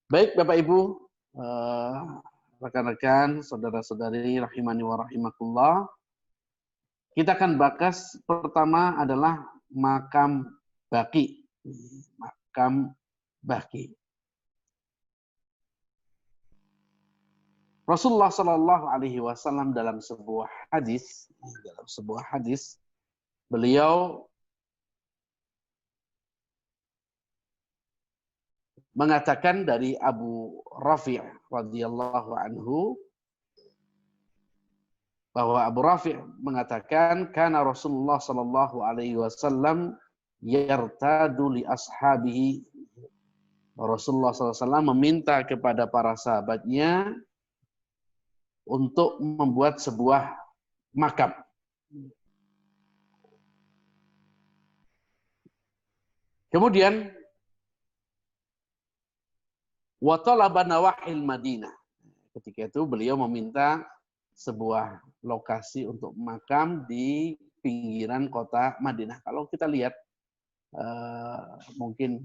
Baik Bapak Ibu, rekan-rekan, saudara-saudari rahimani wa rahimakumullah. Kita akan bahas pertama adalah makam baqi. Makam baqi. Rasulullah Shallallahu Alaihi Wasallam dalam sebuah hadis, beliau mengatakan dari Abu Rafi' radhiyallahu anhu bahwa Abu Rafi' mengatakan kana Rasulullah sallallahu alaihi wasallam yartadu li ashabihi. Rasulullah SAW meminta kepada para sahabatnya untuk membuat sebuah makam. Kemudian wa talaba nawahil Madinah. Ketika itu beliau meminta sebuah lokasi untuk makam di pinggiran kota Madinah. Kalau kita lihat, mungkin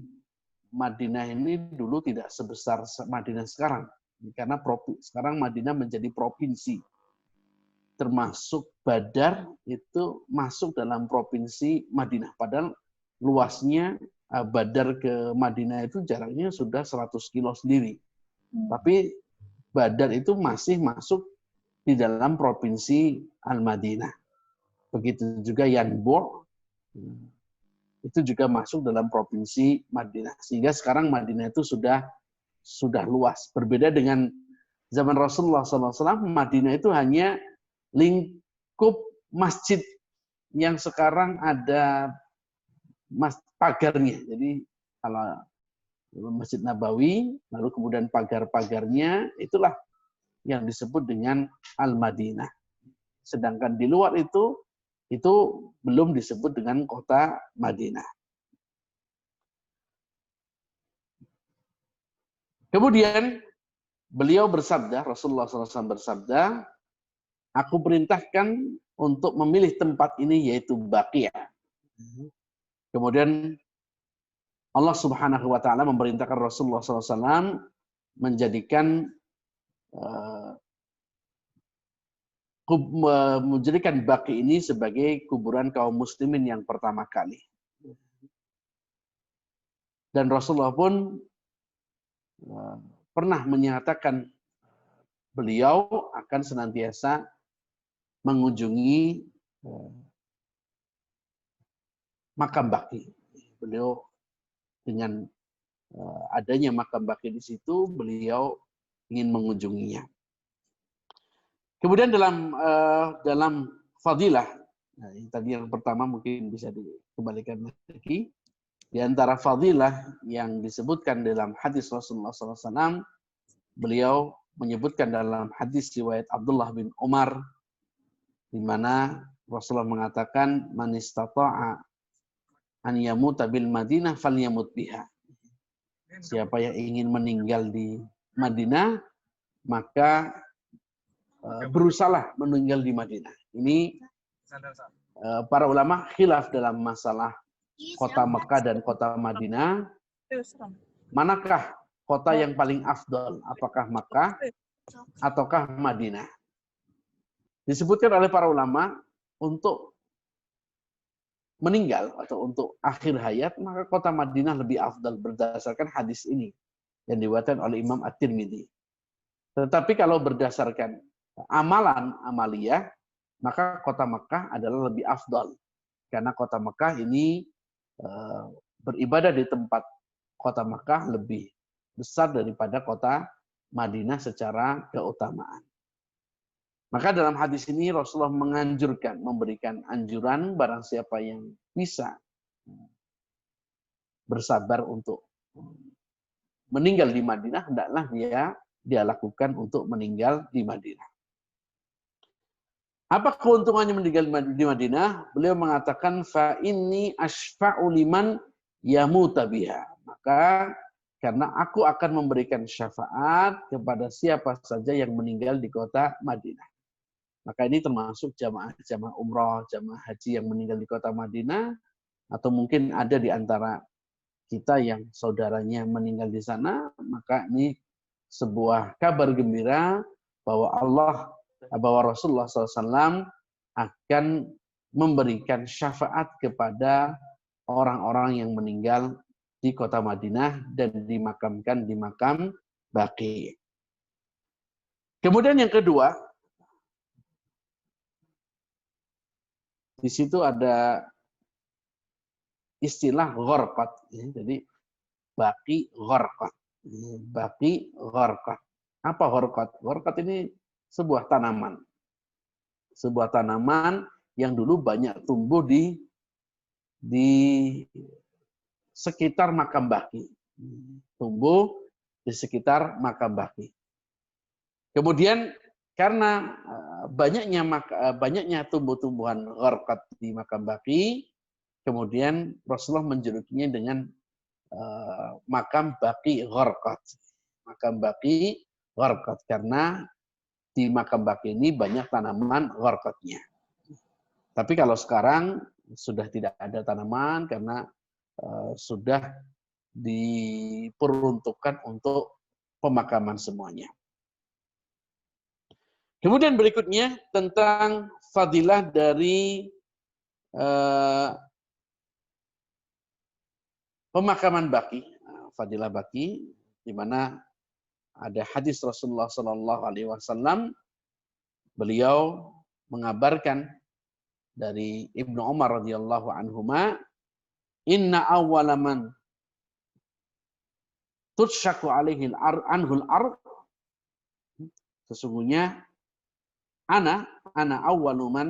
Madinah ini dulu tidak sebesar Madinah sekarang. Karena sekarang Madinah menjadi provinsi. Termasuk Badar itu masuk dalam provinsi Madinah. Padahal luasnya Badar ke Madinah itu jaraknya sudah 100 kilo sendiri. Tapi Badar itu masih masuk di dalam provinsi Al-Madinah. Begitu juga Yanbu, itu juga masuk dalam provinsi Madinah. Sehingga sekarang Madinah itu sudah luas. Berbeda dengan zaman Rasulullah SAW, Madinah itu hanya lingkup masjid yang sekarang ada pagarnya. Jadi kalau Masjid Nabawi, lalu kemudian pagar-pagarnya, itulah yang disebut dengan Al-Madinah. Sedangkan di luar itu belum disebut dengan kota Madinah. Kemudian beliau bersabda, Rasulullah SAW bersabda, aku perintahkan untuk memilih tempat ini yaitu Baqiyah. Kemudian Allah Subhanahu wa taala memerintahkan Rasulullah SAW menjadikan Baqi ini sebagai kuburan kaum muslimin yang pertama kali. Dan Rasulullah pun pernah menyatakan beliau akan senantiasa mengunjungi makam Baqi. Beliau dengan adanya makam Baqi di situ, beliau ingin mengunjunginya. Kemudian dalam fadilah, nah, tadi yang pertama mungkin bisa dikembalikan lagi. Di antara fadilah yang disebutkan dalam hadis Rasulullah SAW, beliau menyebutkan dalam hadis riwayat Abdullah bin Umar, di mana Rasulullah mengatakan, man istata'a an yamuta bil Madinah falyamut biha. Siapa yang ingin meninggal di Madinah, maka berusahalah meninggal di Madinah. Ini para ulama khilaf dalam masalah kota Mekah dan kota Madinah. Manakah kota yang paling afdal? Apakah Mekah ataukah Madinah? Disebutkan oleh para ulama untuk meninggal atau untuk akhir hayat, maka kota Madinah lebih afdal berdasarkan hadis ini yang diriwayatkan oleh Imam At-Tirmidzi. Tetapi kalau berdasarkan amaliyah, maka kota Mekah adalah lebih afdal. Karena kota Mekah ini beribadah di tempat kota Mekah lebih besar daripada kota Madinah secara keutamaan. Maka dalam hadis ini Rasulullah menganjurkan, memberikan anjuran barang siapa yang bisa bersabar untuk meninggal di Madinah, hendaklah dia lakukan untuk meninggal di Madinah. Apa keuntungannya meninggal di Madinah? Beliau mengatakan, fa inni asfa'u liman yamuta biha. Maka karena aku akan memberikan syafaat kepada siapa saja yang meninggal di kota Madinah. Maka ini termasuk jamaah umrah, jamaah haji yang meninggal di kota Madinah, atau mungkin ada di antara kita yang saudaranya meninggal di sana, maka ini sebuah kabar gembira bahwa Rasulullah SAW akan memberikan syafaat kepada orang-orang yang meninggal di kota Madinah dan dimakamkan di makam Baqi. Kemudian yang kedua, di situ ada istilah gharqat. Jadi Baqi gharqat. Baqi gharqat. Apa gharqat? Gharqat ini sebuah tanaman. Sebuah tanaman yang dulu banyak tumbuh di sekitar makam Baqi. Tumbuh di sekitar makam Baqi. Kemudian karena banyaknya tumbuh-tumbuhan gharqat di makam Baqi, kemudian Rasulullah menjulukinya dengan makam Baqi gharqat. Makam Baqi gharqat karena di makam Baqi ini banyak tanaman gharqatnya. Tapi kalau sekarang sudah tidak ada tanaman karena sudah diperuntukkan untuk pemakaman semuanya. Kemudian berikutnya tentang fadilah dari pemakaman Baqi. Fadilah Baqi, di mana ada hadis Rasulullah SAW, beliau mengabarkan dari Ibnu Umar radhiyallahu anhuma, inna awwala man tutshaku alaihi anhul ard, sesungguhnya ana awwalu man,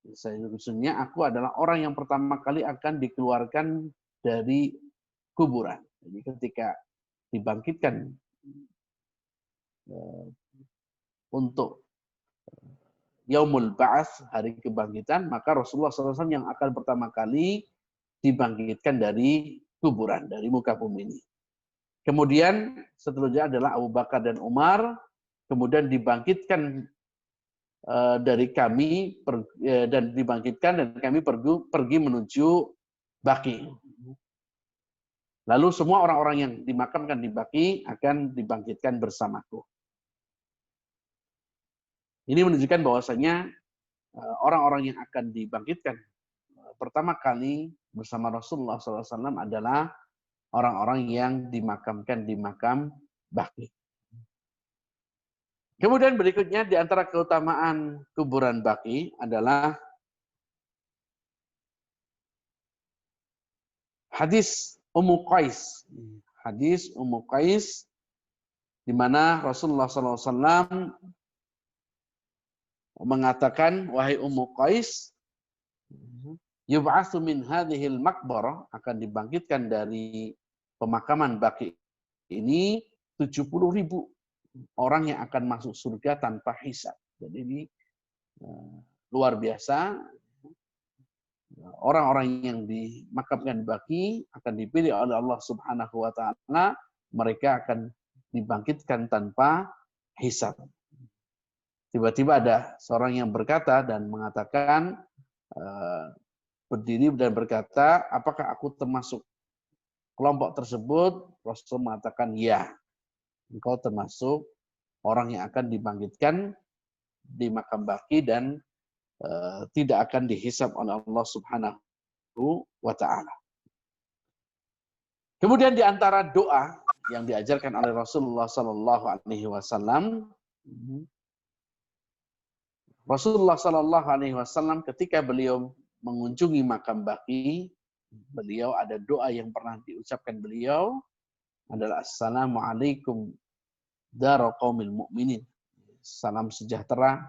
sesungguhnya aku adalah orang yang pertama kali akan dikeluarkan dari kuburan. Jadi ketika dibangkitkan untuk Yaumul Ba'ats, hari kebangkitan, maka Rasulullah SAW yang akan pertama kali dibangkitkan dari kuburan, dari muka bumi ini. Kemudian seterusnya adalah Abu Bakar dan Umar, kemudian dibangkitkan dari kami dan dibangkitkan dan kami pergi menuju Baqi. Lalu semua orang-orang yang dimakamkan di Baqi akan dibangkitkan bersamaku. Ini menunjukkan bahwasanya orang-orang yang akan dibangkitkan pertama kali bersama Rasulullah SAW adalah orang-orang yang dimakamkan di makam Baqi. Kemudian berikutnya di antara keutamaan kuburan Baqi adalah hadis Ummu Qais. Hadis Ummu Qais di mana Rasulullah SAW mengatakan, wahai Ummu Qais, yub'atsu min hadhil maqbarah, akan dibangkitkan dari pemakaman Baqi ini 70.000 orang yang akan masuk surga tanpa hisab. Jadi ini luar biasa. Orang-orang yang dimakamkan Baqi akan dipilih oleh Allah Subhanahu wa taala, mereka akan dibangkitkan tanpa hisab. Tiba-tiba ada seorang yang berkata dan mengatakan, berdiri dan berkata, apakah aku termasuk kelompok tersebut? Rasul mengatakan, ya, engkau termasuk orang yang akan dibangkitkan di makam Baqi dan tidak akan dihisab oleh Allah Subhanahu wa taala. Kemudian di antara doa yang diajarkan oleh Rasulullah sallallahu alaihi wasallam, Rasulullah sallallahu alaihi wasallam ketika beliau mengunjungi makam Baqi, beliau ada doa yang pernah diucapkan beliau adalah assalamualaikum dara qaumil mu'minin. Salam sejahtera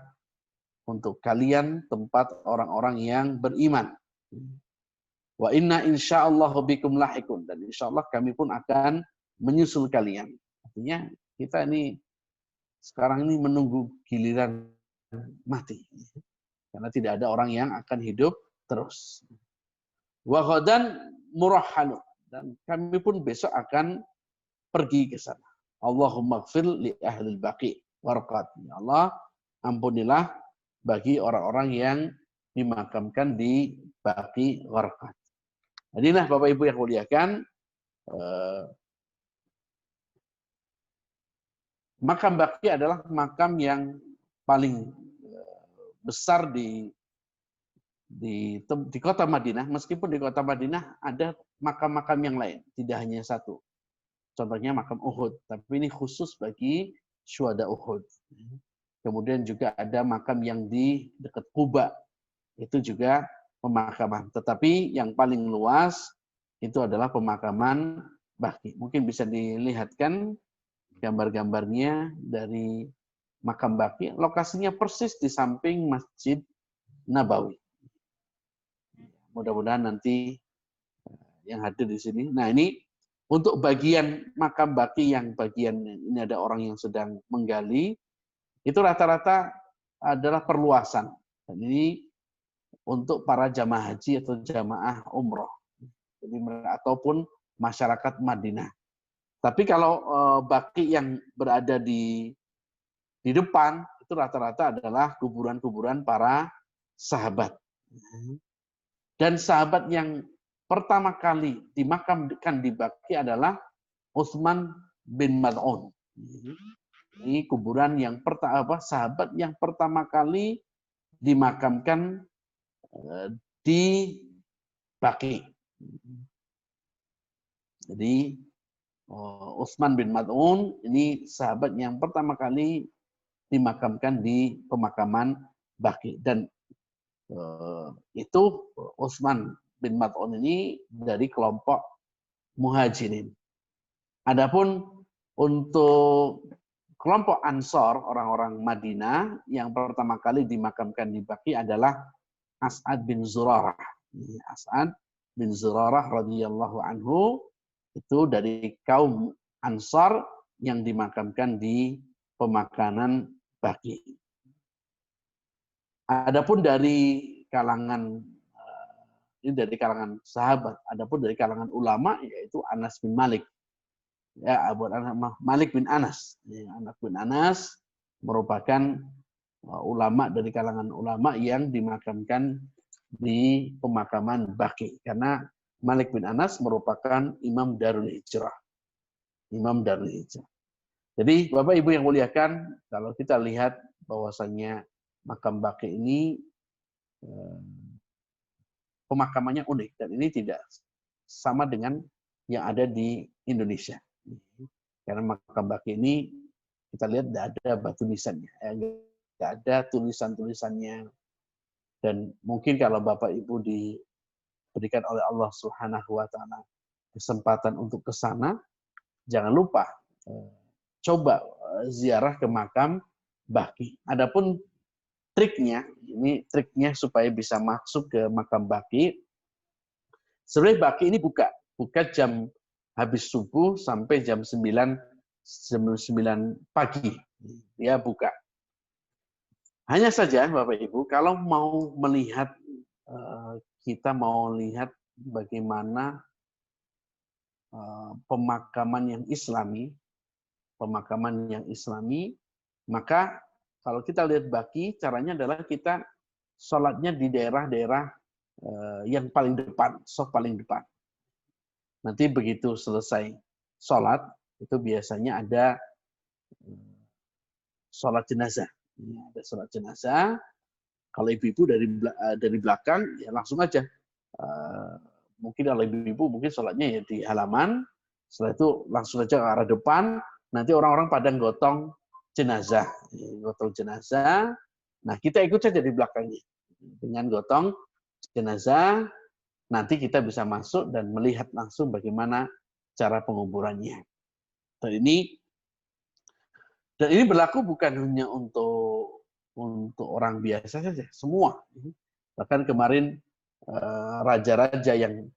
untuk kalian tempat orang-orang yang beriman. Wa inna insyaallah bikum lahikun, dan insyaallah kami pun akan menyusul kalian. Artinya kita ini sekarang ini menunggu giliran mati. Karena tidak ada orang yang akan hidup terus. Wa ghadan murahhalu, dan kami pun besok akan pergi ke sana. Allahumma ighfir li ahlil Baqi warqat. Ya Allah, ampunilah bagi orang-orang yang dimakamkan di Baqi warqat. Inilah Bapak Ibu yang muliakan, eh, makam Baqi adalah makam yang paling besar di kota Madinah. Meskipun di kota Madinah ada makam-makam yang lain, tidak hanya satu. Contohnya makam Uhud, tapi ini khusus bagi syuhada Uhud. Kemudian juga ada makam yang di dekat Quba, itu juga pemakaman. Tetapi yang paling luas itu adalah pemakaman Baqi. Mungkin bisa dilihatkan gambar-gambarnya dari makam Baqi. Lokasinya persis di samping Masjid Nabawi. Mudah-mudahan nanti yang hadir di sini. Nah, ini untuk bagian makam Baqi yang bagian ini ada orang yang sedang menggali, itu rata-rata adalah perluasan. Dan ini untuk para jamaah haji atau jamaah umroh. Jadi ataupun masyarakat Madinah. Tapi kalau Baqi yang berada di depan itu rata-rata adalah kuburan-kuburan para sahabat. Dan sahabat yang pertama kali dimakamkan di Baqi adalah Utsman bin Maz'un. Ini kuburan yang sahabat yang pertama kali dimakamkan di Baqi. Jadi Utsman bin Maz'un ini sahabat yang pertama kali dimakamkan di pemakaman Baqi. Dan itu Utsman bin Maz'un ini dari kelompok Muhajirin. Adapun untuk kelompok Ansor, orang-orang Madinah, yang pertama kali dimakamkan di Baqi adalah As'ad bin Zurarah. As'ad bin Zurarah radhiyallahu anhu, itu dari kaum Ansor yang dimakamkan di pemakaman Baqi. Adapun dari kalangan ini dari kalangan sahabat, adapun dari kalangan ulama yaitu Anas bin Malik. Ya, Malik bin Anas. Anas bin Anas merupakan ulama dari kalangan ulama yang dimakamkan di pemakaman Baqi. Karena Malik bin Anas merupakan Imam Darul Hijrah. Imam Darul Hijrah. Jadi Bapak Ibu yang muliakan, kalau kita lihat bahwasannya makam Baqi ini pemakamannya unik dan ini tidak sama dengan yang ada di Indonesia. Karena makam Baqi ini kita lihat tidak ada batu nisannya, tidak ada tulisan-tulisannya. Dan mungkin kalau Bapak Ibu diberikan oleh Allah Subhanahu wa taala kesempatan untuk ke sana, jangan lupa coba ziarah ke makam Baqi. Adapun triknya, ini triknya supaya bisa masuk ke makam Baqi. Sebenarnya Baqi ini buka jam habis subuh sampai jam 9 pagi. Ya buka. Hanya saja Bapak Ibu, kalau mau melihat, kita mau lihat bagaimana pemakaman yang islami, maka kalau kita lihat Baqi, caranya adalah kita sholatnya di daerah-daerah yang paling depan, sof paling depan. Nanti begitu selesai sholat, itu biasanya ada sholat jenazah. Ada sholat jenazah. Kalau ibu-ibu dari belakang, ya langsung aja. Mungkin kalau ibu-ibu mungkin sholatnya ya di halaman. Setelah itu langsung aja ke arah depan. Nanti orang-orang pada gotong jenazah. Gotong jenazah. Nah, kita ikut saja di belakangnya. Dengan gotong jenazah, nanti kita bisa masuk dan melihat langsung bagaimana cara penguburannya. Dan ini berlaku bukan hanya untuk orang biasa saja, semua. Bahkan kemarin raja-raja yang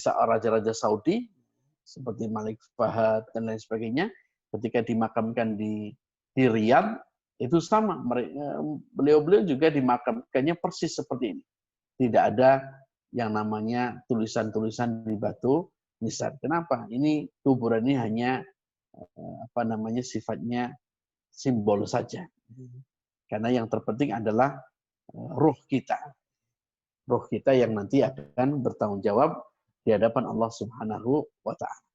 raja-raja Saudi seperti Malik Fahad dan lain sebagainya, ketika dimakamkan di Riyadh itu sama, beliau-beliau juga dimakamkannya persis seperti ini. Tidak ada yang namanya tulisan-tulisan di batu nisan. Kenapa? Ini kuburan ini hanya sifatnya simbol saja. Karena yang terpenting adalah ruh kita. Ruh kita yang nanti akan bertanggung jawab di hadapan Allah Subhanahu wa taala.